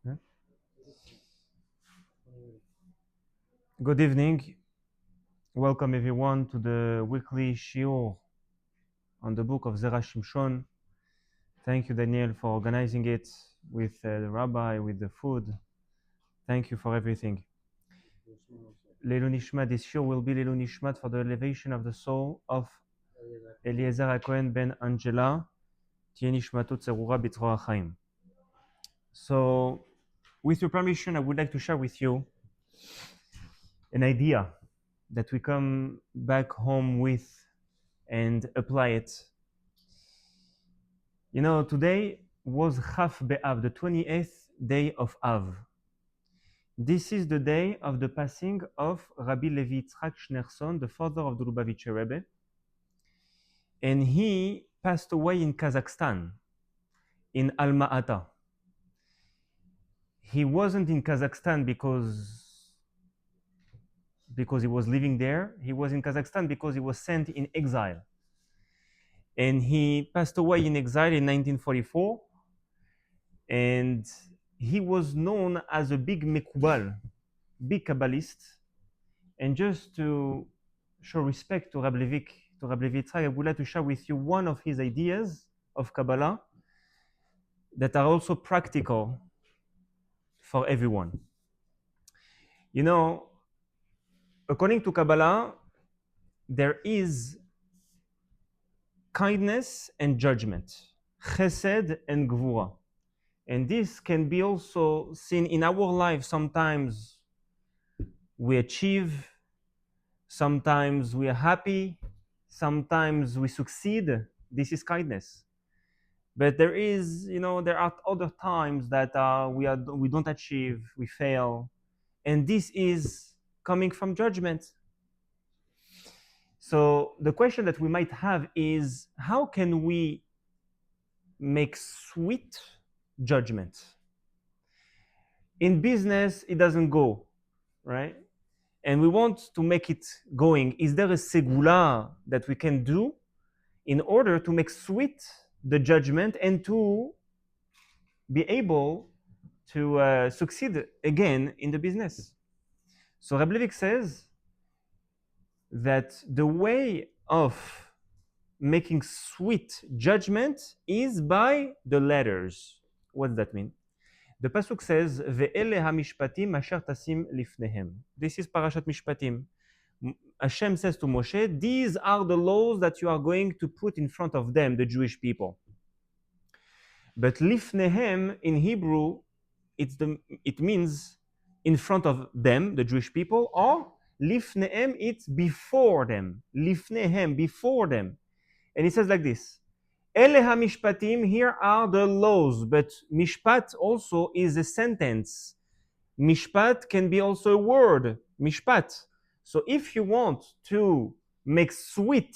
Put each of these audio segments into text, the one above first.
Yeah. Good evening. Welcome everyone to the weekly shiur on the book of Zera Shimshon. Thank you, Daniel, for organizing it with the Rabbi, with the food. Thank you for everything. Leilu Nishmat, this shiur will be Leilu Nishmat for the elevation of the soul of Eliezer HaKohen ben Angela. Tieh Nishmato Tzerura B'Tzroach Chaim. So, with your permission, I would like to share with you an idea that we come back home with and apply it. You know, today was Chaf Be'av, the 28th day of Av. This is the day of the passing of Rabbi Levi Yitzchak Schneerson, the father of the Lubavitcher Rebbe. And he passed away in Kazakhstan, in Alma-Ata. He wasn't in Kazakhstan because he was living there. He was in Kazakhstan because he was sent in exile. And he passed away in exile in 1944. And he was known as a big Mekubal, big Kabbalist. And just to show respect to Rabbi Levi Yitzchak, I would like to share with you one of his ideas of Kabbalah that are also practical for everyone. You know, according to Kabbalah, there is kindness and judgment, chesed and gvura. And this can be also seen in our life. Sometimes we achieve, sometimes we are happy, sometimes we succeed. This is kindness. But there are other times that we don't achieve, we fail, and this is coming from judgment. So the question that we might have is, how can we make sweet judgment? In business, it doesn't go, right? And we want to make it going. Is there a segula that we can do in order to make sweet the judgment and to be able to succeed again in the business? So Rabbi Levi says that the way of making sweet judgment is by the letters. What does that mean? The pasuk says, "Ve'ele hamishpatim asher tasim lifnehem." This is parshat Mishpatim. Hashem says to Moshe, "These are the laws that you are going to put in front of them, the Jewish people." But lifnehem in Hebrew, it means in front of them, the Jewish people, or lifnehem, it's before them. Lifnehem, before them. And it says like this: Ele hamishpatim, here are the laws, but mishpat also is a sentence. Mishpat can be also a word, mishpat. So if you want to make sweet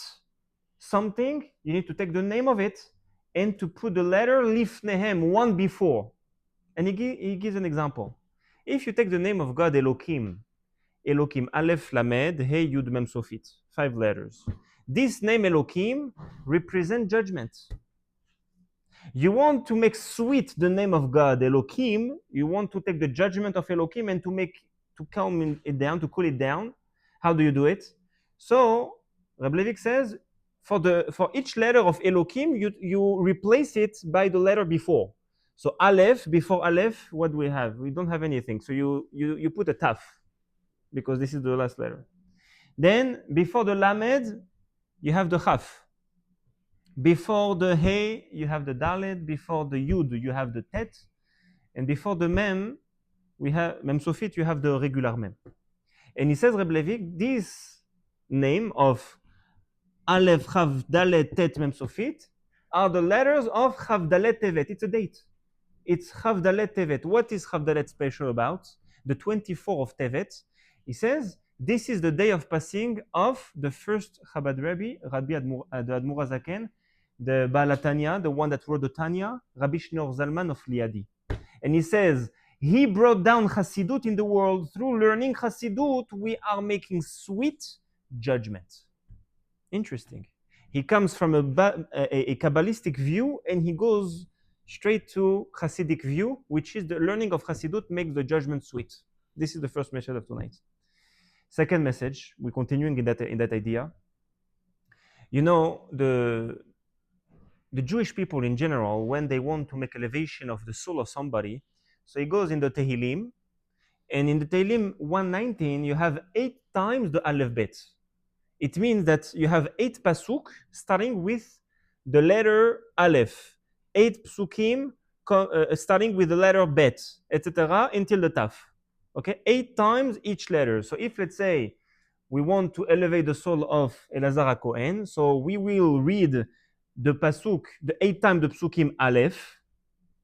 something, you need to take the name of it and to put the letter lifnehem, one before. And he gives an example. If you take the name of God, Elokim, Aleph, Lamed, Hey, Yud, Mem, Sofit, 5 letters. This name Elokim represents judgment. You want to make sweet the name of God, Elokim. You want to take the judgment of Elokim and to calm it down, to cool it down. How do you do it? So Rabbi Levi says, for each letter of Elokim, you replace it by the letter before. So Aleph, before Aleph, what do we have? We don't have anything. So you put a Taf, because this is the last letter. Then before the Lamed, you have the Chaf. Before the Hey, you have the Dalet. Before the Yud, you have the Tet. And before the Mem, we have Mem Sofit, you have the regular Mem. And he says, Reb Levi, this name of Aleph, Chav, Dalet, Tet, Mem Sofit are the letters of Chav, Dalet, Tevet. It's a date. It's Chav, Dalet, Tevet. What is Chav, Dalet special about? The 24th of Tevet. He says, this is the day of passing of the first Chabad Rabbi the Admur HaZaken, the Baal HaTanya, the one that wrote the Tanya, Rabbi Shneur Zalman of Liadi. And he says, he brought down Chassidut in the world. Through learning Chassidut, we are making sweet judgment. Interesting. He comes from a Kabbalistic view and he goes straight to Hasidic view, which is the learning of Hasidut makes the judgment sweet. This is the first message of tonight. Second message, we're continuing in that idea. You know, the Jewish people in general, when they want to make elevation of the soul of somebody, so it goes in the Tehillim, and in the Tehillim 119, you have 8 times the Aleph Bet. It means that you have 8 pasuk starting with the letter Aleph, 8 psukim starting with the letter Bet, etc., until the Taf. Okay, 8 times each letter. So if, let's say, we want to elevate the soul of Elazar Cohen, so we will read the pasuk, the 8 times the psukim Aleph,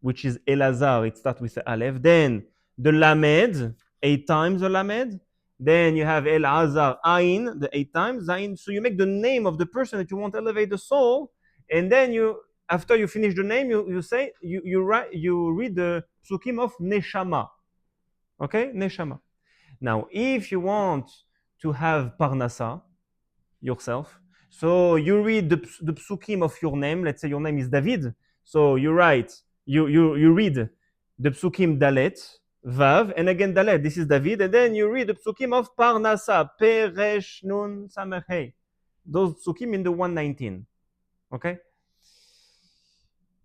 which is Elazar, it starts with the Aleph. Then the Lamed, 8 times the Lamed. Then you have Elazar Ain, the 8 times Zain. So you make the name of the person that you want to elevate the soul, and then you, after you finish the name, you say you read the psukim of Neshama. Okay, Neshama. Now, if you want to have Parnasa yourself, so you read the psukim of your name. Let's say your name is David. So you read the psukim Dalet, Vav, and again Dalet. This is David, and then you read the psukim of Parnasa, Peresh, Nun, Samech, Hey. Those psukim in the 119. Okay.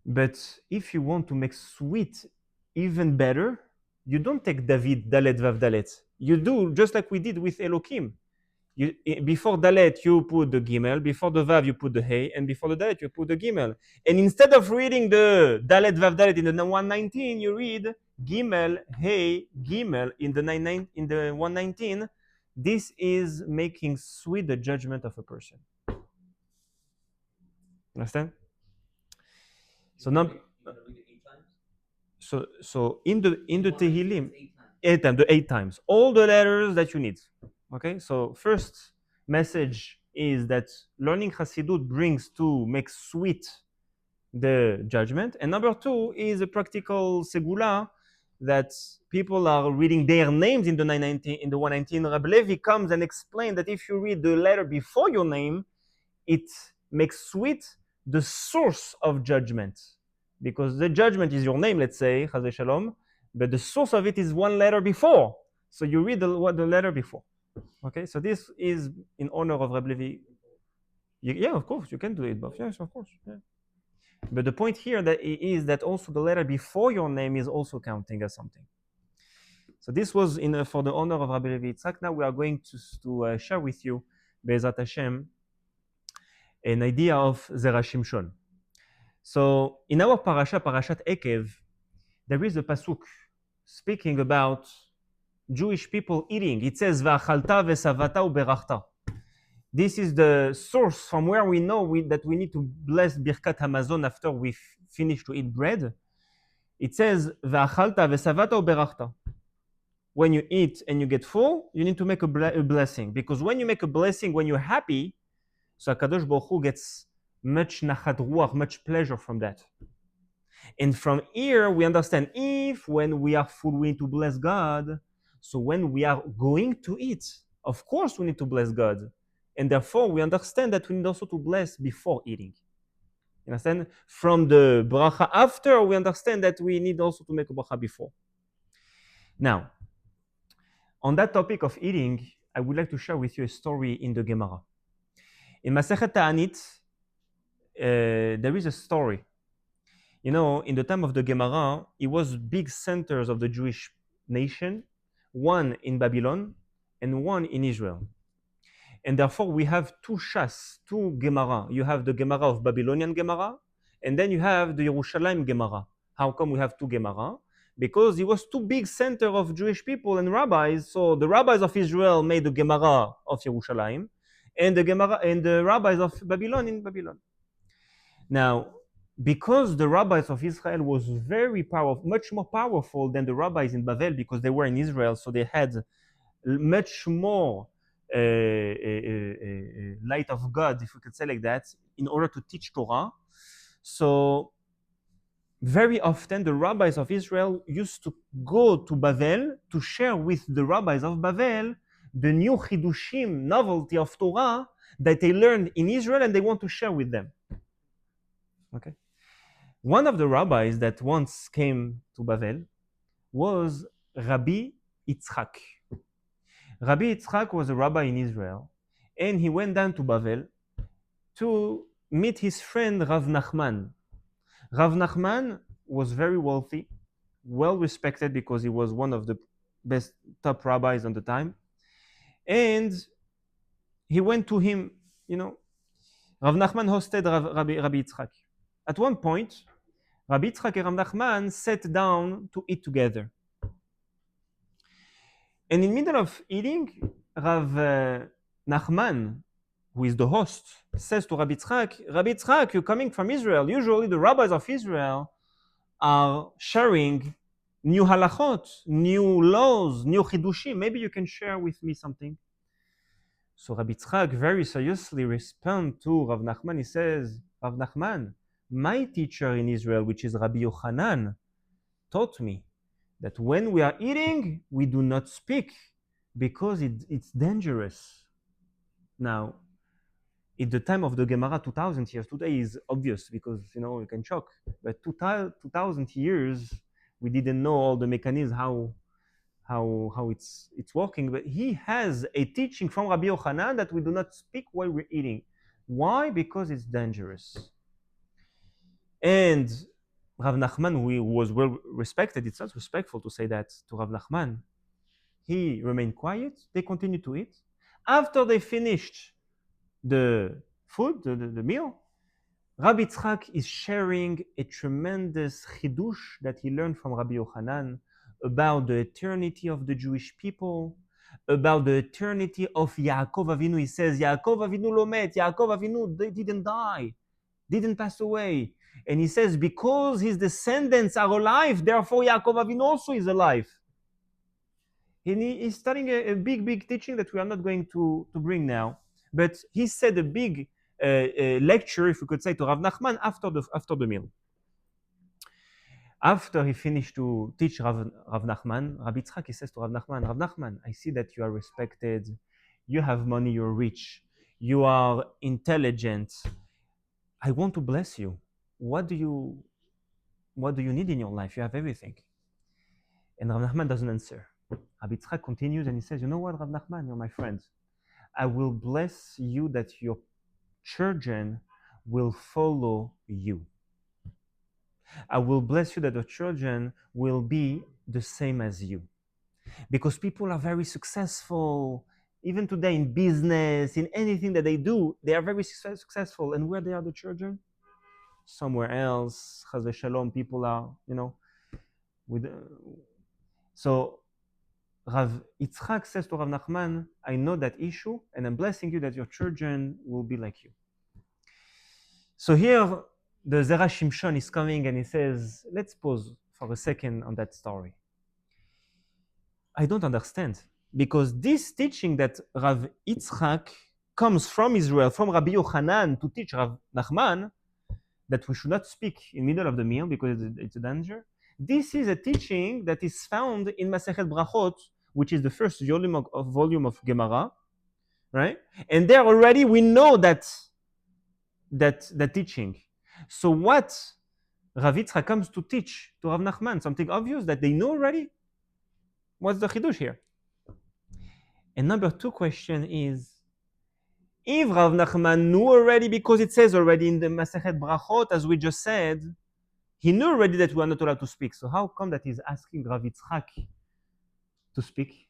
But if you want to make sweet even better, you don't take David, Dalet, Vav, Dalet. You do just like we did with Elokim. Before Dalet, you put the Gimel. Before the Vav, you put the Hey. And before the Dalet, you put the Gimel. And instead of reading the Dalet, Vav, Dalet in the 119, you read Gimel, Hey, Gimel in the 119. This is making sweet the judgment of a person. Understand? So now, so in the Tehillim, 8 times, the 8 times, all the letters that you need. Okay, so first message is that learning Hasidut brings to make sweet the judgment, and number 2 is a practical segula that people are reading their names in the 919, in the 119. Rabbi Levi comes and explains that if you read the letter before your name, it makes sweet the source of judgment, because the judgment is your name, let's say, Chazé Shalom, but the source of it is one letter before. So you read the letter before. Okay, so this is in honor of Rabbi Levi. Yeah, of course, you can do it, but yes, of course. Yeah. But the point here is that also the letter before your name is also counting as something. So this was for the honor of Rabbi Levi Yitzhak. Now we are going to share with you, Be'ezrat Hashem, an idea of Zera Shimshon. So in our parshat Eikev, there is a pasuk speaking about Jewish people eating. It says, "Va'achalta ve'savata u'berachta." This is the source from where we know that we need to bless Birkat Hamazon after we finish to eat bread. It says, "Va'achalta ve'savata u'berachta." When you eat and you get full, you need to make a blessing, because when you make a blessing, when you're happy, so HaKadosh Baruch Hu gets much nachat ruach, much pleasure from that. And from here, we understand if when we are full, we need to bless God. So when we are going to eat, of course we need to bless God. And therefore, we understand that we need also to bless before eating. You understand? From the bracha after, we understand that we need also to make a bracha before. Now, on that topic of eating, I would like to share with you a story in the Gemara. In Masechet Ta'anit, there is a story. You know, in the time of the Gemara, it was big centers of the Jewish nation, one in Babylon and one in Israel. And therefore, we have two shas, two Gemara. You have the Gemara of Babylonian Gemara, and then you have the Yerushalayim Gemara. How come we have two Gemara? Because it was two big centers of Jewish people and rabbis. So the rabbis of Israel made the Gemara of Yerushalayim, and the rabbis of Babylon in Babylon. Now, because the rabbis of Israel was very powerful, much more powerful than the rabbis in Babel, because they were in Israel, so they had much more light of God, if we could say like that, in order to teach Torah. So very often the rabbis of Israel used to go to Babel to share with the rabbis of Babel the new chidushim, novelty of Torah that they learned in Israel and they want to share with them. Okay. One of the rabbis that once came to Bavel was Rabbi Yitzchak. Rabbi Yitzchak was a rabbi in Israel, and he went down to Bavel to meet his friend Rav Nachman. Rav Nachman was very wealthy, well respected because he was one of the best top rabbis on the time. And he went to him, Rav Nachman hosted Rabbi Yitzchak. At one point, Rabbi Yitzchak and Rav Nachman sat down to eat together. And in the middle of eating, Rav Nachman, who is the host, says to Rabbi Yitzchak, you're coming from Israel. Usually the rabbis of Israel are sharing new halachot, new laws, new chidushim. Maybe you can share with me something. So Rabbi Yitzchak very seriously responds to Rav Nachman. He says, Rav Nachman, my teacher in Israel, which is Rabbi Yochanan, taught me that when we are eating, we do not speak because it's dangerous. Now, at the time of the Gemara 2000 years, today is obvious because you can choke. But 2000 years, we didn't know all the mechanisms how it's working. But he has a teaching from Rabbi Yochanan that we do not speak while we're eating. Why? Because it's dangerous. And Rav Nachman, who was well respected, it's not respectful to say that to Rav Nachman. He remained quiet. They continued to eat. After they finished the food, the meal, Rabbi Yitzchak is sharing a tremendous chidush that he learned from Rabbi Yochanan about the eternity of the Jewish people, about the eternity of Yaakov Avinu. He says, Yaakov Avinu lo met, Yaakov Avinu, they didn't die, didn't pass away. And he says, because his descendants are alive, therefore Yaakov Avinu also is alive. He's studying a big teaching that we are not going to bring now. But he said a big lecture, if we could say, to Rav Nachman after the meal. After he finished to teach Rav Nachman, Rabbi Yitzchak, he says to Rav Nachman, I see that you are respected, you have money, you're rich, you are intelligent. I want to bless you. What do you need in your life? You have everything. And Rav Nachman doesn't answer. Rabbi Yitzchak continues and he says, you know what, Rav Nachman, you're my friend. I will bless you that your children will follow you. I will bless you that your children will be the same as you. Because people are very successful, even today in business, in anything that they do, they are very successful. And where they are the children? Somewhere else. Chaz v'shalom, people are, So Rav Yitzchak says to Rav Nachman, I know that issue, and I'm blessing you that your children will be like you. So here, the Zera Shimshon is coming and he says, let's pause for a second on that story. I don't understand, because this teaching that Rav Yitzchak comes from Israel, from Rabbi Yochanan, to teach Rav Nachman that we should not speak in the middle of the meal because it's a danger. This is a teaching that is found in Masechet Brachot, which is the first volume of Gemara, right? And there already we know that teaching. So what Rav Yitzchak comes to teach to Rav Nachman, something obvious that they know already? What's the chidush here? And number two question is, if Rav Nachman knew already, because it says already in the Masechet Brachot, as we just said, he knew already that we are not allowed to speak. So how come that he's asking Rav Yitzchak to speak?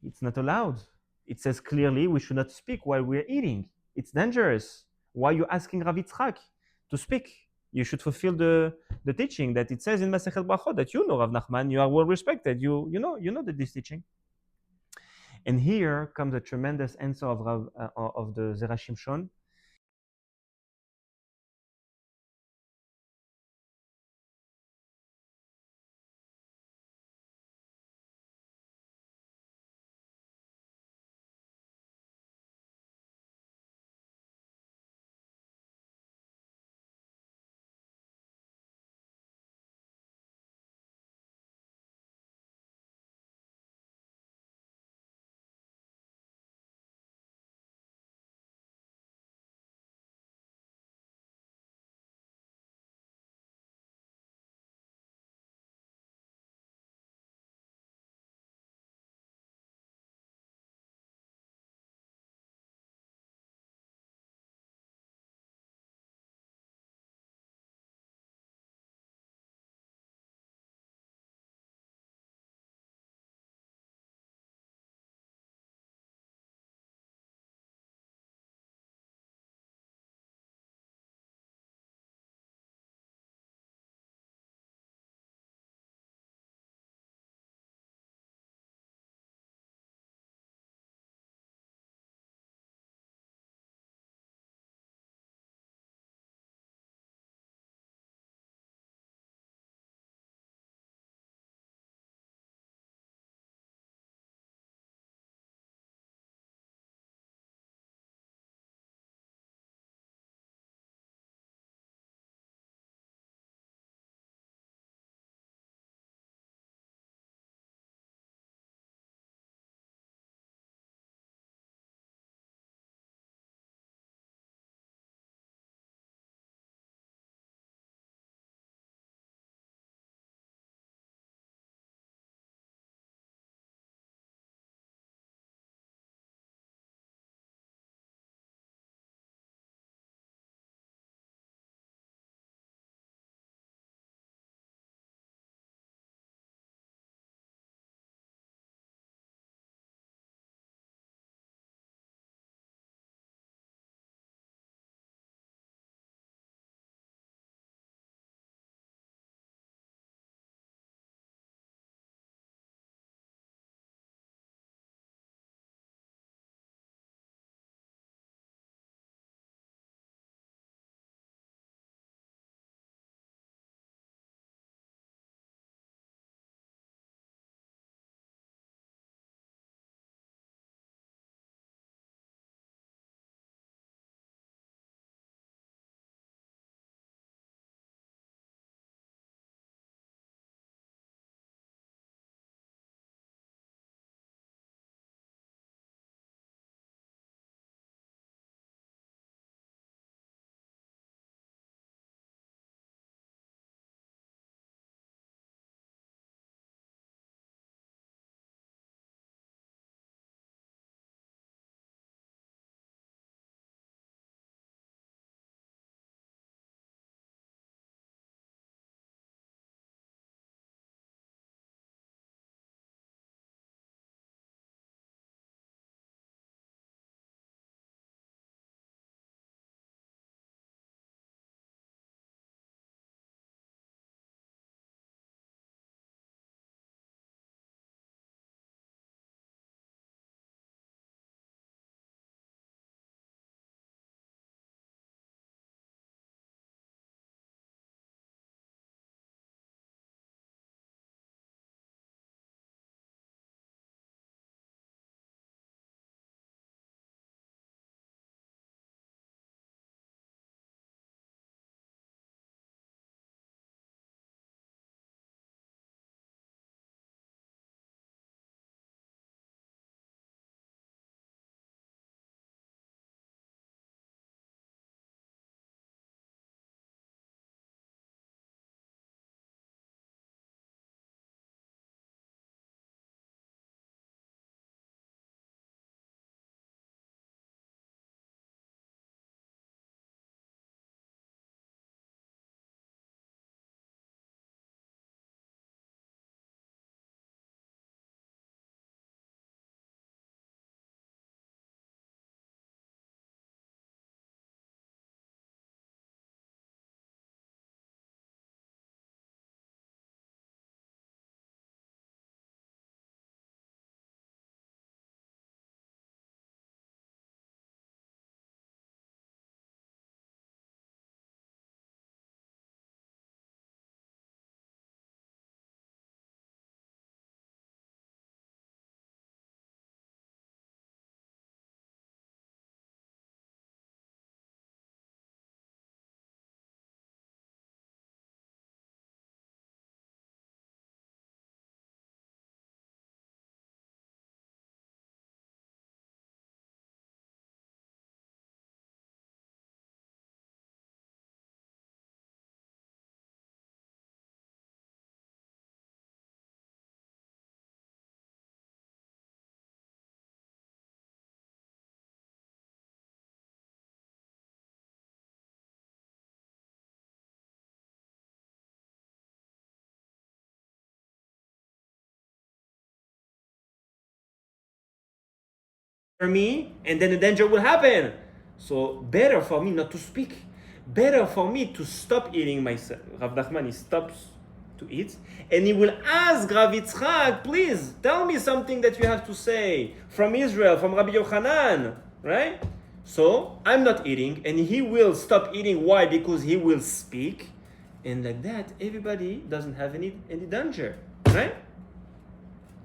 It's not allowed. It says clearly we should not speak while we're eating. It's dangerous. Why are you asking Rav Yitzchak to speak? You should fulfill the teaching that it says in Masechet Brachot that you know, Rav Nachman, you are well respected. You know that this teaching. And here comes a tremendous answer of the Zera Shimshon. for me, and then the danger will happen. So better for me not to speak. Better for me to stop eating myself. Rav Nachman, he stops to eat, and he will ask Rav Yitzchak, please tell me something that you have to say from Israel, from Rabbi Yochanan, right? So I'm not eating, and he will stop eating. Why? Because he will speak, and like that, everybody doesn't have any danger, right?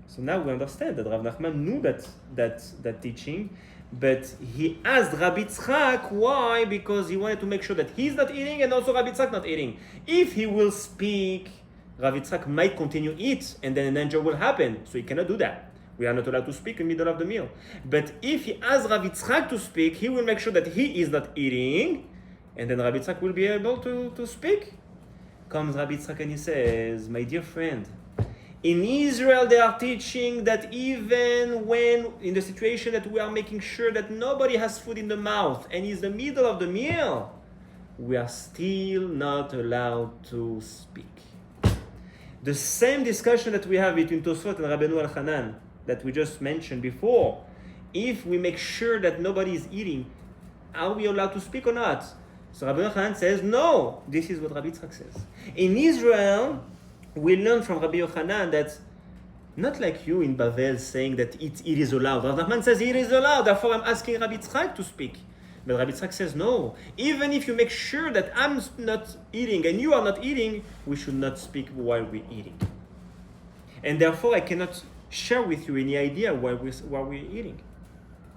So now we understand that Rav Nachman knew that teaching, but he asked Rabbi Yitzchak why, because he wanted to make sure that he's not eating and also Rabbi Yitzchak not eating. If he will speak, Rabbi Yitzchak might continue eat, and then an danger will happen. So he cannot do that. We are not allowed to speak in the middle of the meal. But if he asks Rabbi Yitzchak to speak, he will make sure that he is not eating, and then Rabbi Yitzchak will be able to speak. Comes Rabbi Yitzchak and he says, my dear friend, in Israel, they are teaching that even when in the situation that we are making sure that nobody has food in the mouth and is the middle of the meal, we are still not allowed to speak. The same discussion that we have between Tosfot and Rabbeinu Al-Hanan that we just mentioned before, if we make sure that nobody is eating, are we allowed to speak or not? So Rabbeinu Al-Hanan says, no. This is what Rabbi Yitzchak says. In Israel, we learn from Rabbi Yochanan that, not like you in Bavel saying that it is allowed. Rav Nachman says it is allowed, therefore I'm asking Rabbi Yitzchak to speak. But Rabbi Yitzchak says no. Even if you make sure that I'm not eating and you are not eating, we should not speak while we're eating. And therefore I cannot share with you any idea while we're eating.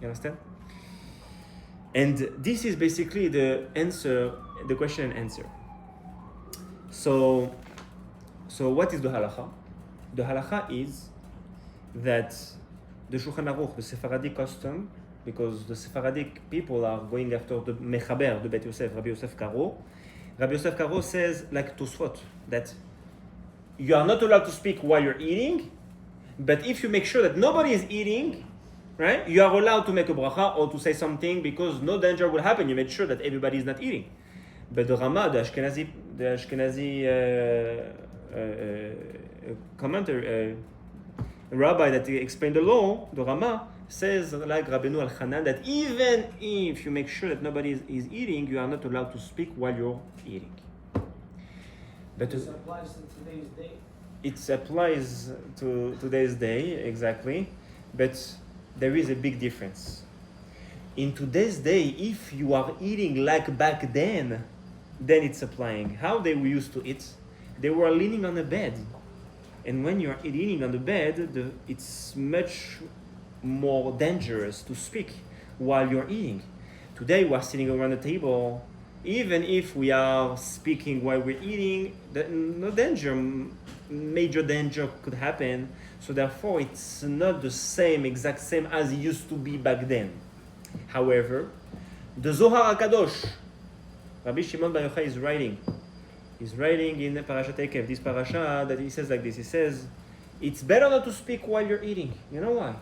You understand? And this is basically the question and answer. So what is the halacha? The halacha is that the Shulchan Aruch, the Sephardic custom, because the Sephardic people are going after the Mechaber, the Bet Yosef, Rabbi Yosef Karo. Rabbi Yosef Karo says, like Tosfot, that you are not allowed to speak while you're eating, but if you make sure that nobody is eating, right, you are allowed to make a bracha or to say something because no danger will happen. You made sure that everybody is not eating. But the Rama, the Ashkenazi rabbi that explained the law, the Rama, says like Rabbeinu Al-Hanan that even if you make sure that nobody is eating, you are not allowed to speak while you're eating. But this applies to today's day? It applies to today's day, exactly. But there is a big difference. In today's day, if you are eating like back then it's applying. How they used to eat? They were leaning on a bed. And when you're eating on the bed, it's much more dangerous to speak while you're eating. Today we are sitting around the table. Even if we are speaking while we're eating, no danger, major danger could happen. So therefore it's not the exact same as it used to be back then. However, the Zohar HaKadosh, Rabbi Shimon Bar Yochai is writing. He's writing in the parshat Eikev, this parasha, that he says like this. He says, it's better not to speak while you're eating. You know why?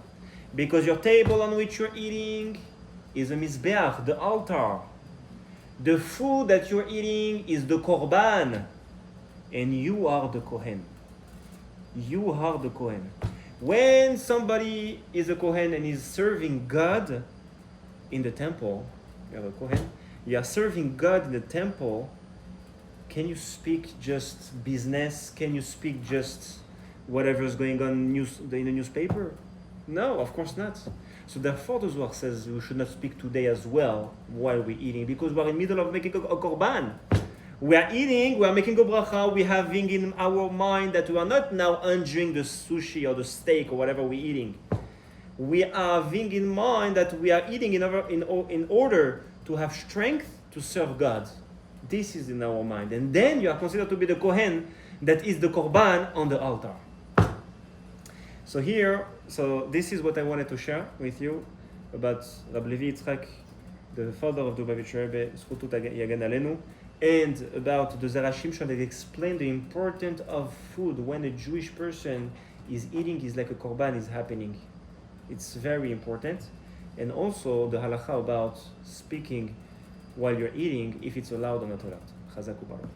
Because your table on which you're eating is a mizbeach, the altar. The food that you're eating is the korban. And you are the kohen. You are the kohen. When somebody is a kohen and is serving God in the temple, you are a kohen, you are serving God in the temple, can you speak just business? Can you speak just whatever is going on in the newspaper? No, of course not. So therefore the Zohar says we should not speak today as well while we're eating, because we're in the middle of making a korban. We are eating, we are making a bracha, we are having in our mind that we are not now enjoying the sushi or the steak or whatever we're eating. We are having in mind that we are eating in order to have strength to serve God. This is in our mind. And then you are considered to be the Kohen that is the Korban on the altar. So this is what I wanted to share with you about Rabbi Levi Yitzchak, the father of the Lubavitch Rebbe, Zchut Yagen Alenu, and about the Zera Shimshon that explained the importance of food. When a Jewish person is eating, is like a Korban is happening. It's very important. And also the halakha about speaking while you're eating, if it's allowed or not allowed. Chazak u'baruch.